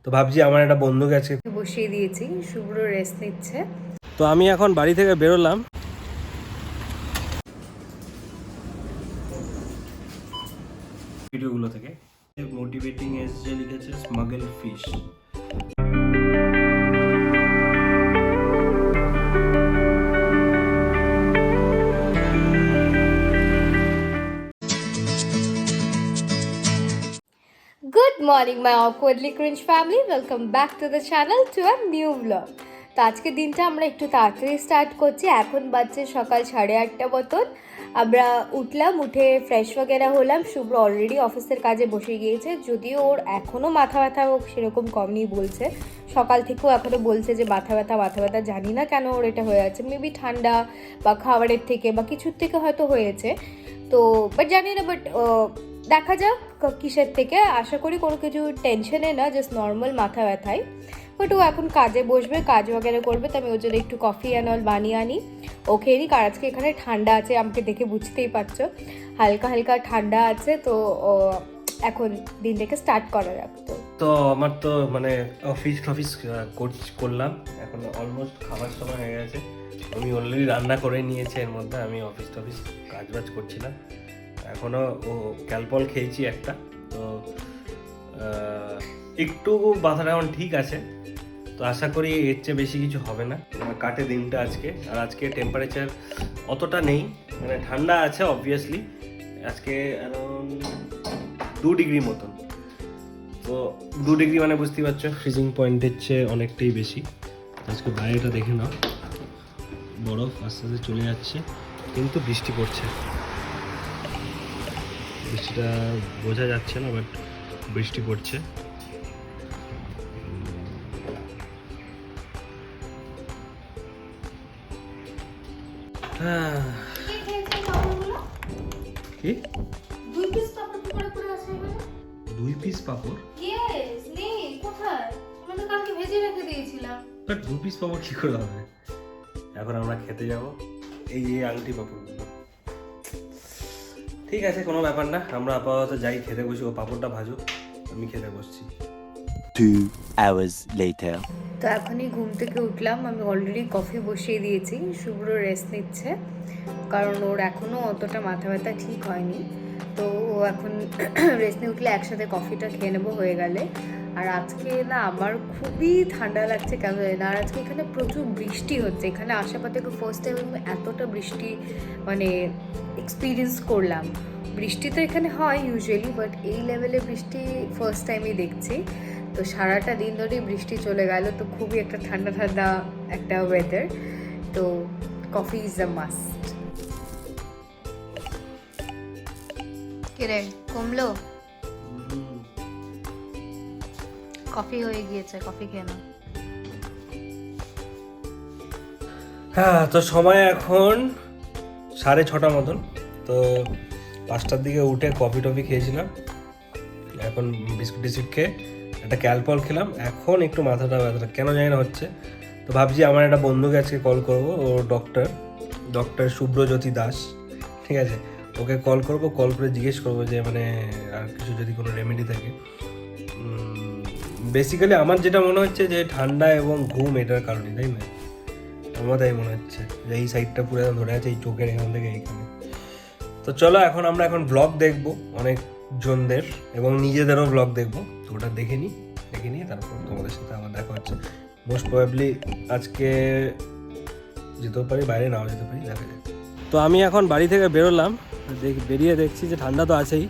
তো ভাবছি আমার একটা বন্ধুকে আজকে বসিয়ে দিয়েছি, শুভ্র রেস্ট নিচ্ছে। তো আমি এখন বাড়ি থেকে বেরোলাম ভিডিওগুলো থেকে। মোটিভেটিং এসে লিখেছে smuggle fish. Good morning my awkwardly cringe family, welcome back to the channel to a new vlog. তো আজকে দিনটা আমরা একটু তাড়াতাড়ি স্টার্ট করছি। এখন বাজছে সকাল 8:30 মতন। আমরা উঠলাম, উঠে ফ্রেশ वगैरह হলাম। শুভ্র অলরেডি অফিসের কাজে বসে গিয়েছে, যদিও ওর এখনও মাথা ব্যথা সেরকম কমই বলছে। সকাল থেকেও এখনও বলছে যে মাথা ব্যথা, জানি না কেন ওর এটা হয়ে আছে। মেবি ঠান্ডা বা খাবারের থেকে বা কিছুর থেকে হয়তো হয়েছে, তো বাট জানি না। বাট দেখা যাক কিসের থেকে। আশা করি কোনো কিছু টেনশনে না, জাস্ট নর্মাল মাথা ব্যথায়। বাট ও এখন কাজে বসবে, কাজ वगैरह করবে, তো আমি ওর জন্য একটু কফি অ্যান্ড অল বানিয়ে আনি। ওকে নিই, কারণ আজকে এখানে ঠান্ডা আছে, আমাকে দেখে বুঝতেই পারছো হালকা হালকা ঠান্ডা আছে। তো এখন দিনটাকে স্টার্ট করা যাক। তো আমার তো মানে অফিস করলাম, এখন অলমোস্ট খাবার সময় হয়ে গেছে। আমি অলরেডি রান্না করে নিয়েছি, এর মধ্যে আমি অফিস কাজ করছিলাম। এখনও ক্যালপল খেয়েছি একটা, তো একটু মাথাটা এখন ঠিক আছে। তো আশা করি এর চেয়ে বেশি কিছু হবে না, কাটে দিনটা আজকে। আর আজকে টেম্পারেচার অতটা নেই, মানে ঠান্ডা আছে অবভিয়াসলি। আজকে অ্যারাউন্ড 2 ডিগ্রি মতন। তো 2 ডিগ্রি মানে বুঝতেই পারছো ফ্রিজিং পয়েন্টের চেয়ে অনেকটাই বেশি। আজকে বাইরেটা দেখে নাও, বরফ আস্তে আস্তে চলে যাচ্ছে, কিন্তু বৃষ্টি পড়ছে। বৃষ্টিটা বোঝা যাচ্ছে না, বাট বৃষ্টি পড়ছে। কি 2 পিস পাপড়? ইয়েস, নেই কোথায়? আমি তো কালকে ভেজে রেখে দিয়েছিলাম। বাট 2 পিস পাপড় কি করে হবে? এখন আমরা খেতে যাব এই আংটি পাপড়গুলো। ঠিক আছে, কোনো ব্যাপার না, আমরা আপাতত যাই, খেতে বসি। ও পাপড়টা ভাজো, আমি খেতে বসছি। 2 hours later. তো এখনই ঘুম থেকে উঠলাম, আমি অলরেডি কফি বসিয়ে দিয়েছি। শুভ্র রেস্ট নিচ্ছে, কারণ ওর এখনও অতটা মাথা ব্যথা ঠিক হয়নি। তো ও এখন রেস্ট নিয়ে উঠলে একসাথে কফিটা খেয়ে নেবো হয়ে গেলে। আর আজকে না আমার খুবই ঠান্ডা লাগছে, কেন জানি না। আর আজকে এখানে প্রচুর বৃষ্টি হচ্ছে, এখানে আসার থেকে ফার্স্ট টাইম আমি এতটা বৃষ্টি মানে এক্সপিরিয়েন্স করলাম। বৃষ্টি তো এখানে হয় ইউজুয়ালি, বাট এই লেভেলে বৃষ্টি ফার্স্ট টাইমই দেখছি। তো সারাটা দিন ধরেই বৃষ্টি চলে গেল, তো খুবই একটা ঠান্ডা ঠান্ডা একটা ওয়েদার। তো কফি ইজ আ মাস্ট। কিরে কমলো? কফি হয়ে গিয়েছে, কফি খেয়ে নাও। হ্যাঁ, তো সময় এখন 6:30 মতন। তো 5টার দিকে উঠে কফি টফি খেয়েছিলাম, এখন বিস্কুট টিস্কুট খেয়ে একটা ক্যালপল খেলাম। এখন একটু মাথাটা ব্যথাটা কেন জানি না হচ্ছে। তো ভাবছি আমার একটা বন্ধুকে আজকে কল করবো, ও ডক্টর শুভ্রজ্যোতি দাস, ঠিক আছে। ওকে কল করে জিজ্ঞেস করবো যে মানে আর কিছু যদি কোনো রেমেডি থাকে। বেসিক্যালি আমার যেটা মনে হচ্ছে যে ঠান্ডা এবং ঘুম এটার কারণে, তাই না? আমার তাই মনে হচ্ছে যে এই সাইডটা পুরো ধরে আছে, এই চোখের এখান থেকে এইখানে। তো চলো এখন ব্লগ দেখবো অনেক জনদের, এবং নিজেদেরও ব্লগ দেখবো। তো ওটা দেখে নিয়ে তারপর তোমাদের সাথে আমার দেখা হচ্ছে। মোস্ট প্রবাবলি আজকে যেতেও পারি, বাইরে নাও যেতে পারি, দেখা যায়। তো আমি এখন বাড়ি থেকে বেরোলাম, বেরিয়ে দেখছি যে ঠান্ডা তো আছেই,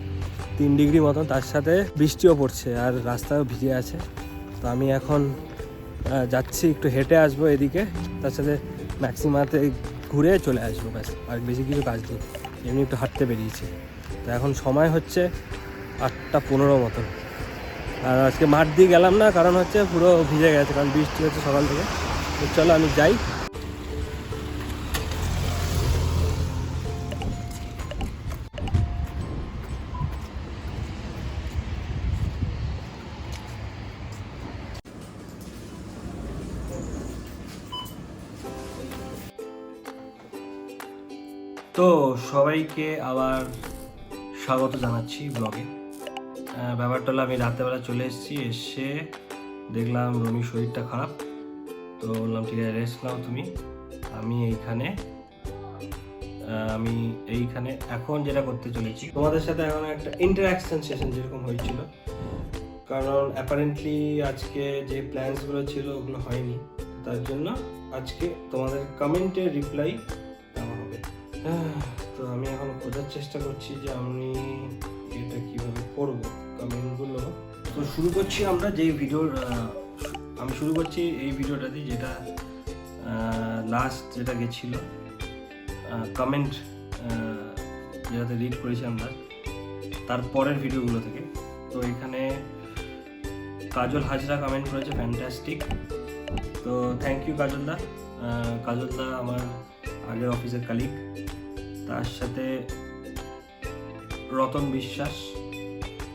3 ডিগ্রি মতন, তার সাথে বৃষ্টিও পড়ছে আর রাস্তাও ভিজে আছে। তো আমি এখন যাচ্ছি, একটু হেঁটে আসবো এদিকে, তার সাথে ম্যাক্সিমাতে ঘুরে চলে আসবো, ব্যাস। আর বেশি কিছু কাজ নেই, এমনি একটু হাঁটতে বেরিয়েছি। তো এখন সময় হচ্ছে 8:15 মতন। আর আজকে মাঠ দিয়ে গেলাম না, কারণ হচ্ছে পুরো ভিজে গেছে, কারণ বৃষ্টি হচ্ছে সকাল থেকে। তো চলো আমি যাই। তো সবাইকে আবার স্বাগত জানাচ্ছি ব্লগে। ব্যাপারটা হলো আমি রাত্রেবেলা চলে এসেছি, এসে দেখলাম রমির শরীরটা খারাপ, তো বললাম ঠিক আছে রেস্ট নাও তুমি, আমি এইখানে এখন যেটা করতে চলেছি তোমাদের সাথে এখন একটা ইন্টারাকশন সেশন যেরকম হয়েছিল, কারণ অ্যাপারেন্টলি আজকে যে প্ল্যানসগুলো ছিল ওগুলো হয়নি, তার জন্য আজকে তোমাদের কমেন্টের রিপ্লাই দেওয়া হবে। তো আমি এখন খোঁজার চেষ্টা করছি যে আমি এটা কিভাবে করব কমেন্টগুলো। তো শুরু করছি আমরা যেই আমি শুরু করছি এই ভিডিওটা দিয়ে, যেটা লাস্ট যেটা গেছিল কমেন্ট যেটাতে রিড করেছি আমরা তার পরের ভিডিওগুলো থেকে। তো এখানে কাজল হাজরা কমেন্ট করেছে ফ্যান্টাস্টিক, তো থ্যাংক ইউ কাজলদা। কাজলদা আমার আগের অফিসের কালিগ, তার সাথে রতন বিশ্বাস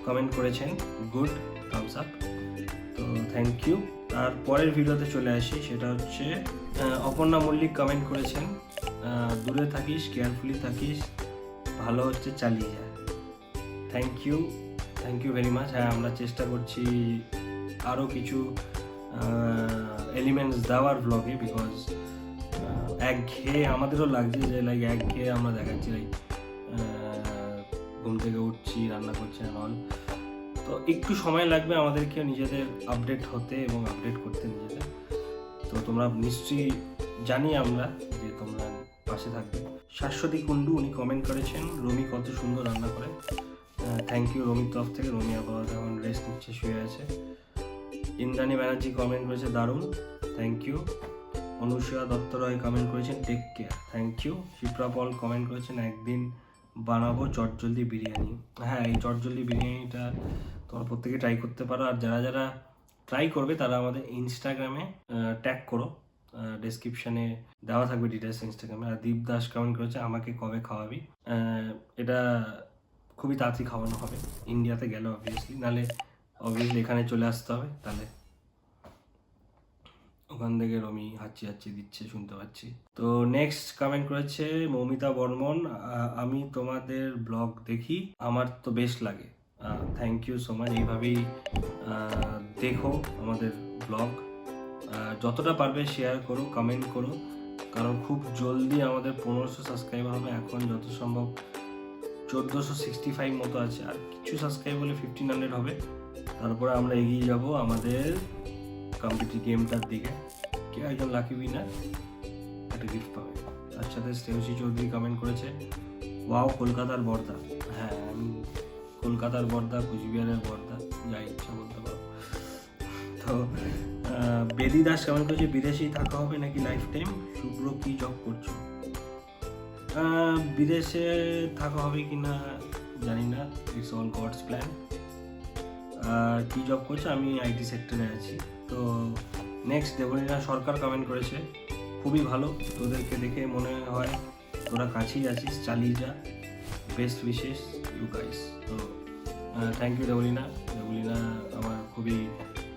কমেন্ট করেছেন গুড, থামস আপ, তো থ্যাংক ইউ। তারপরের ভিডিওতে চলে আসি, সেটা হচ্ছে অপর্ণা মল্লিক কমেন্ট করেছেন দূরে থাকিস কেয়ারফুলি থাকিস, ভালো হচ্ছে চালিয়ে যা। Thank you very much. হ্যাঁ, আমরা চেষ্টা করছি আরও কিছু এলিমেন্টস দেওয়ার ব্লগে, বিকজ একঘেয়ে আমাদেরও লাগছে যে একঘেয়ে আমরা দেখাচ্ছি ঘুম থেকে উঠছি রান্না করছি অল, তো একটু সময় লাগবে আমাদেরকে নিজেদের আপডেট হতে এবং আপডেট করতে নিজেদের। তো তোমরা নিশ্চয়ই জানি আমরা যে তোমরা পাশে থাকবে। শাশ্বতী কুন্ডু উনি কমেন্ট করেছেন রমি কত সুন্দর রান্না করে, থ্যাংক ইউ রমির তরফ থেকে। রমি আপাতত এখন রেস্ট নিচ্ছে, শুয়ে আছে। ইন্দ্রাণী ব্যানার্জি কমেন্ট করেছে দারুণ, thank you. Anusha Dutta Roy comment করেছেন take care, thank you. Shipra Paul comment করেছেন একদিন বানাবো চটজলদি বিরিয়ানি। হ্যাঁ, এই চটজলদি বিরিয়ানিটা তোমরা প্রত্যেকে ট্রাই করতে পারো, আর যারা যারা ট্রাই করবে তারা আমাদের ইনস্টাগ্রামে ট্যাগ করো, ডেসক্রিপশানে দেওয়া থাকবে ডিটেলস ইনস্টাগ্রামে। আর দীপ দাস কমেন্ট করেছে আমাকে কবে খাওয়াবি। এটা খুবই তাড়াতাড়ি খাওয়ানো হবে, ইন্ডিয়াতে গেলে অবভিয়াসলি, নাহলে অবভিয়াসলি এখানে চলে আসতে হবে, তাহলে ওখান থেকে রমি হাঁচি দিচ্ছে শুনতে পাচ্ছি। তো নেক্সট কমেন্ট করেছে মৌমিতা বর্মন, আমি তোমাদের ব্লগ দেখি, আমার তো বেশ লাগে, থ্যাংক ইউ সো মাচ। এইভাবেই দেখো আমাদের ব্লগ, যতটা পারবে শেয়ার করো, কমেন্ট করো, কারণ খুব জলদি আমাদের 1500 সাবস্ক্রাইবার হবে। এখন যত সম্ভব 1465 মতো আছে, আর কিছু সাবস্ক্রাইব হলে 1500 হবে, তারপরে আমরা এগিয়ে যাব আমাদের কম্পিটিটিভ গেমটার দিকে। কেউ একজন লাকি উইনার একটা গিফট পাবে। তার সাথে শ্রেয়সী চৌধুরী কমেন্ট করেছে ওয়াও কলকাতার বর্দা। হ্যাঁ, আমি কলকাতার বর্দা, কুচবিহারের বর্দা, যা ইচ্ছা বলতে পারো। তো বেদি দাস কমেন্ট করেছে বিদেশেই থাকা হবে নাকি লাইফ টাইম। শুভ্র কি জব করছো? বিদেশে থাকা হবে কি না জানি না, ইটস অল গডস প্ল্যান। কি জব করছো? আমি আইটি সেক্টরে আছি। তো নেক্সট দেবলীনা সরকার কমেন্ট করেছে খুবই ভালো, তোদেরকে দেখে মনে হয় তোরা কাছেই আছিস, চালিয়ে যা, বেস্ট উইশেস ইউ গাইস। তো থ্যাংক ইউ দেবলীনা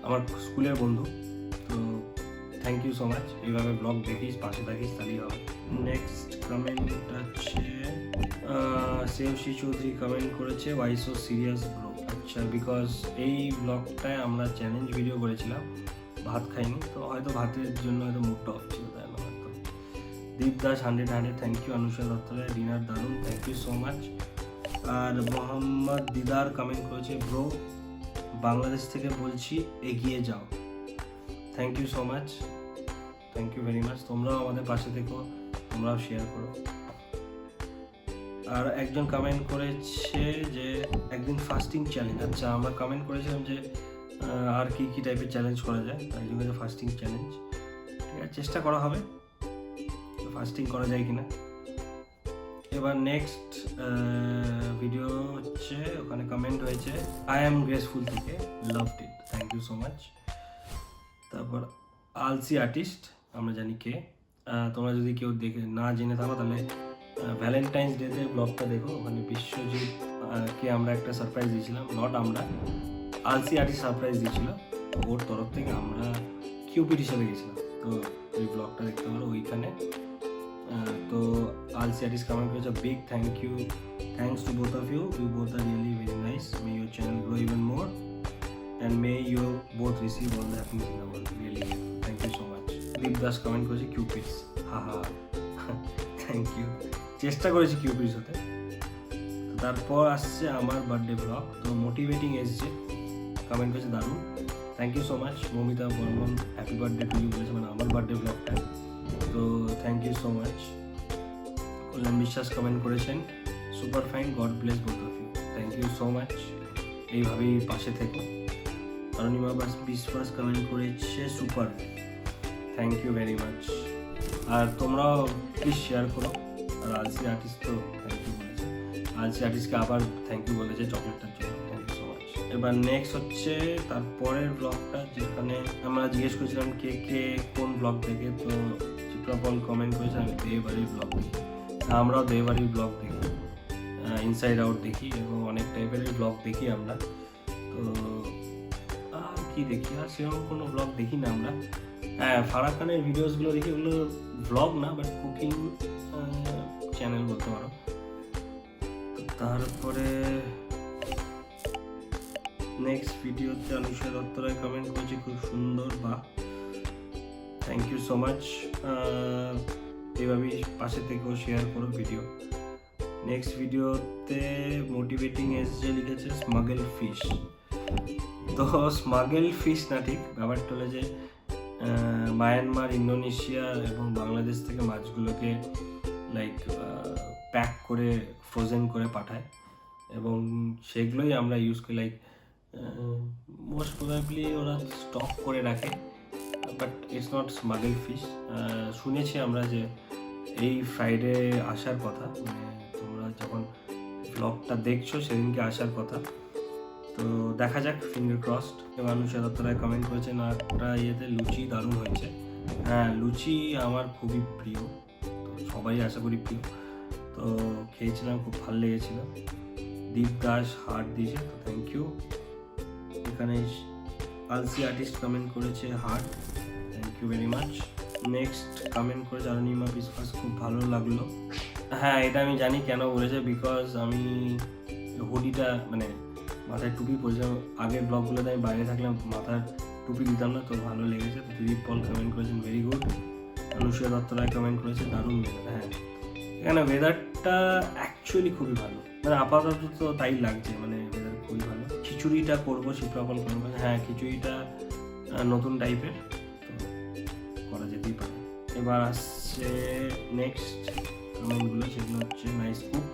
আমার স্কুলের বন্ধু, তো থ্যাংক ইউ সো মাচ। এইভাবে ব্লগ দেখিস, পাশে থাকিস, তাহলেই হবে। নেক্সট কমেন্ট হচ্ছে শ্রেয়সী চৌধুরী কমেন্ট করেছে ওয়াই সো সিরিয়াস ব্রো। আচ্ছা, বিকজ এই ব্লগটায় আমরা চ্যালেঞ্জ ভিডিও করেছিলাম, ভাত খাইনি, তো হয়তো ভাতের জন্য হয়তো মুডটা অফ ছিল, তাই না হয়তো। Deep Das 100 thank you. Anusha Duttaroy dinner দারুণ, থ্যাংক ইউ সো মাচ। আর মোহাম্মদ দিদার কমেন্ট করেছে ব্রো বাংলাদেশ থেকে বলছি এগিয়ে যাও, thank you so much, thank you very much. তোমরাও আমাদের পাশে থেকো, তোমরাও শেয়ার করো। আর একজন কমেন্ট করেছে যে একদিন ফাস্টিং চ্যালেঞ্জ। আচ্ছা, আমরা কমেন্ট করেছিলাম যে আর কি কি টাইপের চ্যালেঞ্জ করা যায়, তাই জন্য ফাস্টিং চ্যালেঞ্জ, ঠিক আছে, চেষ্টা করা হবে ফাস্টিং করা যায় কিনা। এবার নেক্সট ভিডিও হচ্ছে, ওখানে কমেন্ট হয়েছে আই অ্যাম গ্রেসফুল থেকে, loved it, thank you so much. তারপর আলসি আর্টিস্ট, আমরা জানি কে, তোমরা যদি কেউ দেখে না জেনে থাকো তাহলে ভ্যালেন্টাইন্স ডেতে ব্লগটা দেখো, ওখানে বিশ্বজিৎ কে আমরা একটা সারপ্রাইজ দিয়েছিলাম, নট আমরা, আলসি আর্টিস্ট সারপ্রাইজ দিয়েছিল, ওর তরফ থেকে আমরা কিউপিড হিসেবে গেছিলাম। তো ওই ব্লগটা দেখতে পারো ওইখানে। তো আলসি আর্টিস্ট কমেন্ট করেছে big thank you, thanks to both of you, you both are really very nice, may your channel grow even more, and may you both receive all the happiness in the world. Really, thank you so much. Deep Das comment করেছে কিউপিডস, হাহা thank you, চেষ্টা করেছি কিউপিডস হতে। তো তারপর আসছে আমার birthday blog, তো motivating এসছে কমেন্ট করেছে দারুণ, thank you so much. Mamita Barman happy birthday to you বলেছে, মানে আমার বার্থডে ব্লগটা, তো thank you so much. Kalyan Biswas comment করেছেন super fine, God bless both of you, thank you so much, এইভাবেই পাশে থেকো। অরুণিমা বিশ্বাস কমেন্ট করেছে super, thank you very much. আর তোমরাও প্লিজ শেয়ার করো। আর আলসি আর্টিস্ট তো থ্যাংক ইউ বলেছে, আলসি আর্টিস্টকে আবার থ্যাংক ইউ বলেছে চকলেটটার জন্য, থ্যাংক ইউ সো মাচ। এবার নেক্সট হচ্ছে তারপরের ব্লগটা, যেখানে আমরা জিজ্ঞেস করেছিলাম কে কে কোন ব্লগ থেকে, তো চিত্রাপল কমেন্ট করেছে আমি দেবাড়ির ব্লগ দেখি। আমরাও দেবাড়ির ব্লগ দেখি, ইনসাইড আউট দেখি এবং অনেক টাইপের ব্লগ দেখি আমরা। তো আর কি দেখি, আর সেরকম কোনো ব্লগ দেখি না আমরা। হ্যাঁ, ফারাক খানের ভিডিওসগুলো দেখি, ওগুলো ব্লগ না বাট কুকিং চ্যানেল বলতে পারো। তো তারপরে নেক্সট ভিডিওতে অনুষ্কা দত্ত রায় কমেন্ট করছে খুব সুন্দর, বা থ্যাংক ইউ সো মাচ। এইভাবেই পাশে থেকেও শেয়ার করো ভিডিও। নেক্সট ভিডিওতে মোটিভেটিং এসে লিখেছে স্মাগল ফিশ। তো স্মাগল ফিশ না, ঠিক ব্যাপারটা হলো যে মায়ানমার, ইন্দোনেশিয়া এবং বাংলাদেশ থেকে মাছগুলোকে লাইক প্যাক করে ফ্রোজেন করে পাঠায় এবং সেগুলোই আমরা ইউজ করি। লাইক মোস্ট প্রবাবলি ওরা স্টক করে রাখে, but it's not smuggle fish. শুনেছি আমরা যে এই ফ্রাইডে আসার কথা, মানে তোমরা যখন ব্লগটা দেখছো সেদিনকে আসার কথা। তো দেখা যাক, ফিঙ্গার ক্রসড। মানুষের দত্তরায় কমেন্ট করেছে না ওটা ইয়েতে লুচি দারুণ হয়েছে। হ্যাঁ, লুচি আমার খুবই প্রিয়, তো সবাই আশা করি প্রিয়। তো খেয়েছিলাম, খুব ভালো লেগেছিলো। দীপ দাস হার্ট দিয়েছে, তো থ্যাংক ইউ। এখানে আলসি আর্টিস্ট কমেন্ট করেছে heart, thank you very much. Next comment করেছে অরুণিমা বিশ্বাস, খুব ভালো লাগলো। হ্যাঁ, এটা আমি জানি কেন বলেছে, বিকজ আমি হুডিটা মানে মাথায় টুপি পরেছিলাম। আগের ব্লগগুলোতে আমি বাইরে থাকলাম, মাথার টুপি দিতাম না, তো ভালো লেগেছে। তো দিলীপ পল কমেন্ট করেছেন ভেরি গুড। অনুষ্কা দত্ত রায় কমেন্ট করেছে দারুণ ওয়েদার। হ্যাঁ, এখানে ওয়েদারটা অ্যাকচুয়ালি খুবই ভালো, মানে আপাতত তো তাই লাগছে, মানে ওয়েদার খুবই ভালো। খিচুড়িটা করবো শিপ্রাপল কমেন্ট করেছে, হ্যাঁ খিচুড়িটা নতুন টাইপের, তো করা যেতেই পারে। এবার আসছে নেক্সট কমেন্টগুলো, সেগুলো হচ্ছে নাইস কুক।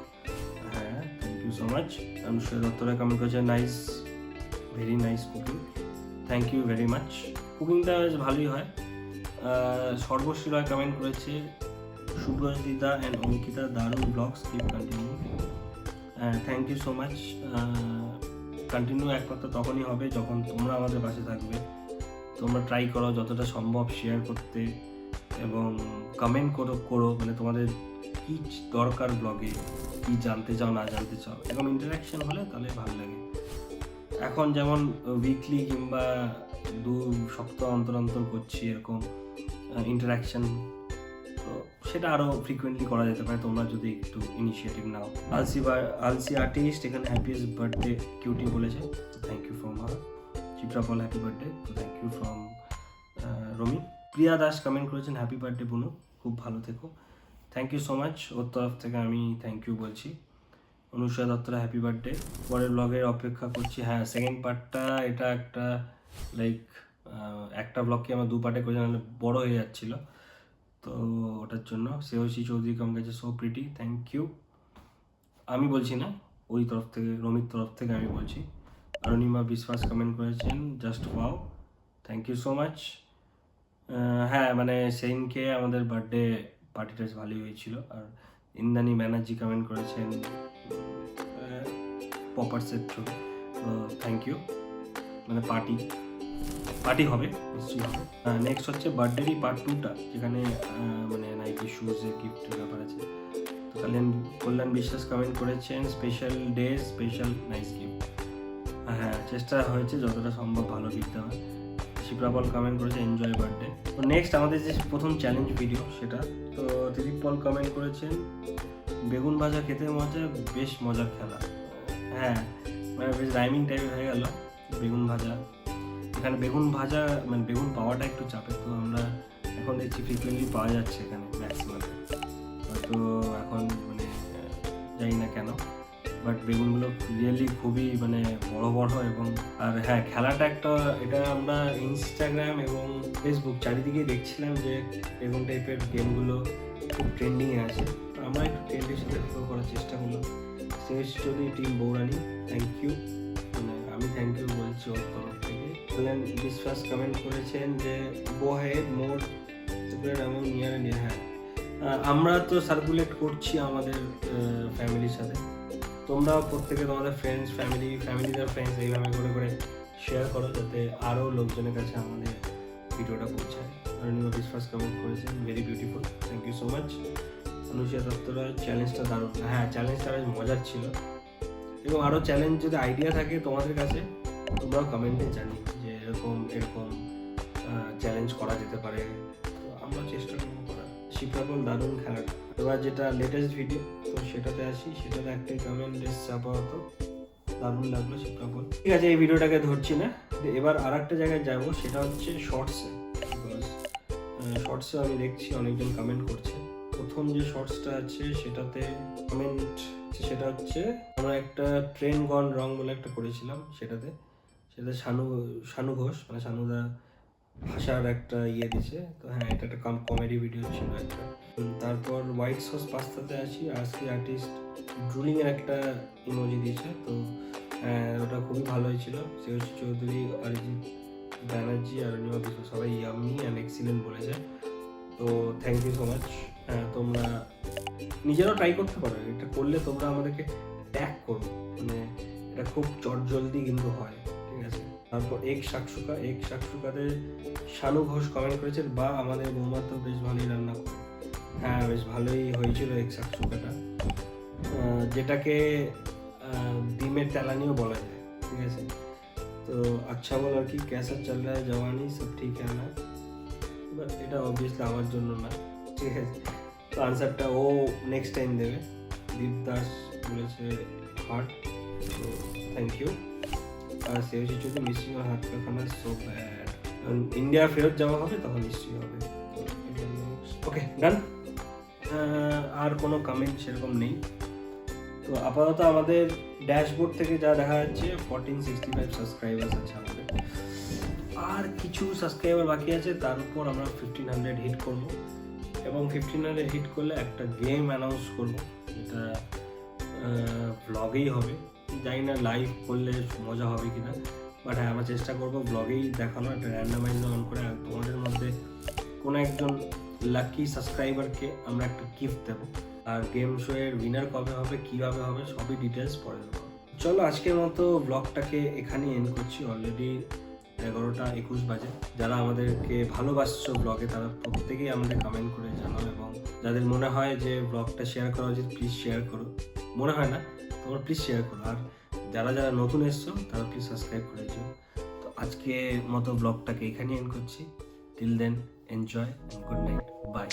হ্যাঁ, thank you so much. Anushka দত্তরা কমেন্ট করেছে nice, very nice cooking, thank you very much. কুকিংটা বেশ ভালোই হয়। সর্বশ্রী রয় কমেন্ট করেছে শুভজিতা অ্যান্ড অঙ্কিতা দারুণ vlogs, keep continue, thank you so much. Continue একমাত্র তখনই হবে যখন তোমরা আমাদের পাশে থাকবে। তোমরা ট্রাই করো যতটা সম্ভব শেয়ার করতে এবং কমেন্ট করো মানে তোমাদের কী দরকার ব্লগে, কী জানতে চাও না জানতে চাও, এরকম ইন্টারাকশন হলে তাহলে ভালো লাগে। এখন যেমন উইকলি কিংবা 2 সপ্তাহ অন্তর অন্তর করছি এরকম ইন্টারাকশন, তো সেটা আরও ফ্রিকুয়েন্টলি করা যেতে পারে তোমরা যদি একটু ইনিশিয়েটিভ নাও। আলসি আর্টিস্ট এখানে হ্যাপিয়েস্ট বার্থডে কিউটি বলেছে, thank you from her. Chitrapal happy birthday, তো thank you from Romi. Priya Das comment করেছেন হ্যাপি বার্থডে বুনু, খুব ভালো থেকো, থ্যাংক ইউ সো মাচ। ওর তরফ থেকে আমি থ্যাংক ইউ বলছি। অনুষ্কা দত্তরা হ্যাপি বার্থডে। পরের ব্লগের অপেক্ষা করছি। হ্যাঁ, সেকেন্ড পার্টটা এটা একটা লাইক একটা ব্লগকে আমার 2 পার্টে করে নাহলে বড়ো হয়ে যাচ্ছিলো, তো ওটার জন্য। শ্রেয়সী চৌধুরী কমেন্ট করেছে সো প্রিটি, থ্যাংক ইউ। আমি বলছি না, ওই তরফ থেকে, রমির তরফ থেকে আমি বলছি। অরুণিমা বিশ্বাস কমেন্ট করেছেন just wow, thank you so much. হ্যাঁ, মানে সেদিনকে আমাদের বার্থডে পার্টিটা ভালোই হয়েছিল। আর ইন্দ্রাণী ব্যানার্জি কমেন্ট করেছেন পপারসের ছবি, তো থ্যাংক ইউ। মানে পার্টি হবে, নিশ্চয়ই হবে। নেক্সট হচ্ছে বার্থডেরই পার্ট 2টা, যেখানে মানে নাইকি শুজের গিফটের ব্যাপার আছে। তো কল্যাণ বিশ্বাস কমেন্ট করেছেন special day special nice gift. হ্যাঁ, চেষ্টা হয়েছে যতটা সম্ভব ভালো গিফট দেওয়ার। শিপ্রাপল কমেন্ট করেছে এনজয় বার্থডে। তো নেক্সট আমাদের যে প্রথম চ্যালেঞ্জ ভিডিও সেটা, তো দিলীপ পল কমেন্ট করেছেন বেগুন ভাজা খেতে মজা, বেশ মজার খেলা। হ্যাঁ, মানে বেশ রাইমিং টাইপের হয়ে গেল। বেগুন ভাজা। এখানে বেগুন ভাজা মানে বেগুন পাওয়াটা একটু চাপের, তো আমরা এখন দেখছি ফ্রিকুয়েন্টলি পাওয়া যাচ্ছে এখানে ম্যাক্সিমাম। হয়তো এখন মানে জানি না কেন, বাট বেগুনগুলো রিয়েলি খুবই মানে বড় বড়। এবং আর হ্যাঁ, খেলাটা একটা, এটা আমরা ইনস্টাগ্রাম এবং ফেসবুক চারিদিকে দেখছিলাম যে বেগুন টাইপের গেমগুলো খুব ট্রেন্ডিংয়ে আছে। তো আমরা একটু ট্রেন্ডের সাথে ফলো করার চেষ্টা করলাম। শেষ যদি টিম বৌরানি, থ্যাংক ইউ, মানে আমি থ্যাংক ইউ বলছি ওর তরফ থেকে। বললেন বিশ্বাস কমেন্ট করেছেন যে গো হেড মোর এমন নিয়ার নিয়ে। হ্যাঁ, আমরা তো সার্কুলেট করছি আমাদের ফ্যামিলির সাথে, তোমরা প্রত্যেকে তোমাদের ফ্রেন্ডস ফ্যামিলিদের ফ্রেন্ডস এইভাবে করে করে শেয়ার করো, যাতে আরও লোকজনের কাছে আমাদের ভিডিওটা পৌঁছায়। অরুণিমা বিশ্বাস কমেন্ট করেছেন very beautiful, thank you so much. Anushiya দত্তরা চ্যালেঞ্জটা দারুণ। হ্যাঁ, চ্যালেঞ্জটা বেশ মজার ছিল। এবং আরও চ্যালেঞ্জ যদি আইডিয়া থাকে তোমাদের কাছে, তোমরাও কমেন্টে জানি যে এরকম চ্যালেঞ্জ করা যেতে পারে, তো আমরা চেষ্টা করবো করার। শিপ্রাপল দারুণ খেলাটা। এবার যেটা লেটেস্ট ভিডিও, তো সেটাতে আসি। সেটাতে একটাই কমেন্ট চাপা হতো, দারুণ লাগলো শিপ্রাপল। ঠিক আছে, এই ভিডিওটাকে ধরছি না, এবার আর একটা জায়গায় যাবো, সেটা হচ্ছে শর্টসে। বিকজ শর্টসে আমি দেখছি অনেকজন কমেন্ট করছে। প্রথম যে শর্টসটা আছে সেটাতে কমেন্ট, সেটা হচ্ছে আমরা একটা ট্রেন গন রং বলে একটা করেছিলাম, সেটাতে শানু ঘোষ মানে শানুদা ভাষার একটা ইয়ে দিছে। তো হ্যাঁ, এটা একটা কমেডি ভিডিও ছিল একটা। তারপর হোয়াইট সস পাস্তাতে আসি, আজকে আর্টিস্ট ড্রুলিং এর একটা ইমোজি দিয়েছে, তো ওটা খুবই ভালো হয়েছিল। শ্রেয়সী চৌধুরী, অরিজিৎ ব্যানার্জি আর অনিমা বিশ্বাস সবাই ইয়াম্মি অ্যান্ড এক্সিলেন্ট বলেছে, তো থ্যাংক ইউ সো মাচ। তোমরা নিজেরাও ট্রাই করতে পারো, এটা করলে তোমরা আমাদেরকে ট্যাগ করো, মানে এটা খুব চটজলদি কিন্তু হয়, ঠিক আছে। তারপর এক শাকসুকাতে শানু ঘোষ কমেন্ট করেছেন, বা আমাদের বৌমা তো বেশ ভালোই রান্না করে। হ্যাঁ, বেশ ভালোই হয়েছিল এক শাকসুকাটা, যেটাকে ডিমের তেলানিও বলা যায়, ঠিক আছে। তো আচ্ছা বল আর কি, ক্যাসা চল রা হ্যায় জওয়ানি সব ঠিক হ্যায় না, বাট এটা অবভিয়াসলি আমার জন্য না, ঠিক আছে। তো আনসারটা ও নেক্সট টাইম দেবে। দীপ দাস বলেছে হার্ট, তো থ্যাংক ইউ। আর শ্রেয়সী চৌধুরী মিসিং আর হাত কা খানা সো ব্যাড, ইন্ডিয়া ফেরত যাওয়া হবে তখন নিশ্চয়ই হবে। ওকে, ডান। আর কোনো কমেন্ট সেরকম নেই। তো আপাতত আমাদের ড্যাশবোর্ড থেকে যা দেখা যাচ্ছে 1465 সাবস্ক্রাইবার্স আছে আমাদের, আর কিছু সাবস্ক্রাইবার বাকি আছে, তার উপর আমরা 1500 হিট করব। এবং 1500 হিট করলে একটা গেম অ্যানাউন্স করব, যেটা ব্লগেই হবে। জানি না লাইভ করলে মজা হবে কিনা, বাট হ্যাঁ, আমরা চেষ্টা করবো ব্লগেই দেখানো, একটা র্যান্ডামাইজ অন করে। আর তোমাদের মধ্যে কোনো একজন লাকি সাবস্ক্রাইবারকে আমরা একটা গিফট দেবো। আর গেম শো এর উইনার কবে হবে, কীভাবে হবে, সবই ডিটেলস পরে দেবো। চলো, আজকের মতো ব্লগটাকে এখানেই এন্ড করছি। অলরেডি 11:21 বাজে। যারা আমাদেরকে ভালোবাসছো ব্লগে, তারা প্রত্যেকেই আমাদের কমেন্ট করে জানাও, এবং যাদের মনে হয় যে ব্লগটা শেয়ার করা উচিত, প্লিজ শেয়ার করো। মনে হয় না, তোমরা প্লিজ শেয়ার করো। আর যারা যারা নতুন এসছো, তারা প্লিজ সাবস্ক্রাইব করে দিও। তো আজকে মতো ব্লগটাকে এখানেই এন্ড করছি। Till then, enjoy and good night, by.